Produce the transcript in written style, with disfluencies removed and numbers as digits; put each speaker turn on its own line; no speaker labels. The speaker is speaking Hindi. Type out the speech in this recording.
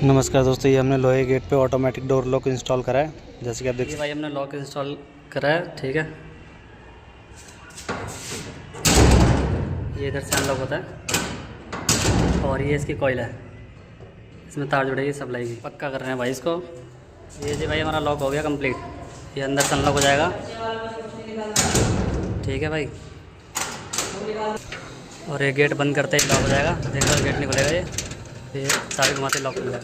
नमस्कार दोस्तों, ये हमने लोहे गेट पे ऑटोमेटिक डोर लॉक इंस्टॉल करा है। जैसे कि आप देख
सकते हैं भाई, हमने लॉक इंस्टॉल करा है। ठीक है, ये इधर से अनलॉक होता है और ये इसकी कॉइल है, इसमें तार जुड़ेगी सप्लाई की। पक्का कर रहे हैं भाई इसको। ये जी भाई हमारा लॉक हो गया कंप्लीट। ये अंदर से अनलॉक हो जाएगा। ठीक है भाई, और ये गेट बंद करते ही लॉक हो जाएगा। देखो गेट नहीं खुलेगा, ये सारे घुमाते लॉक हो जाएगा।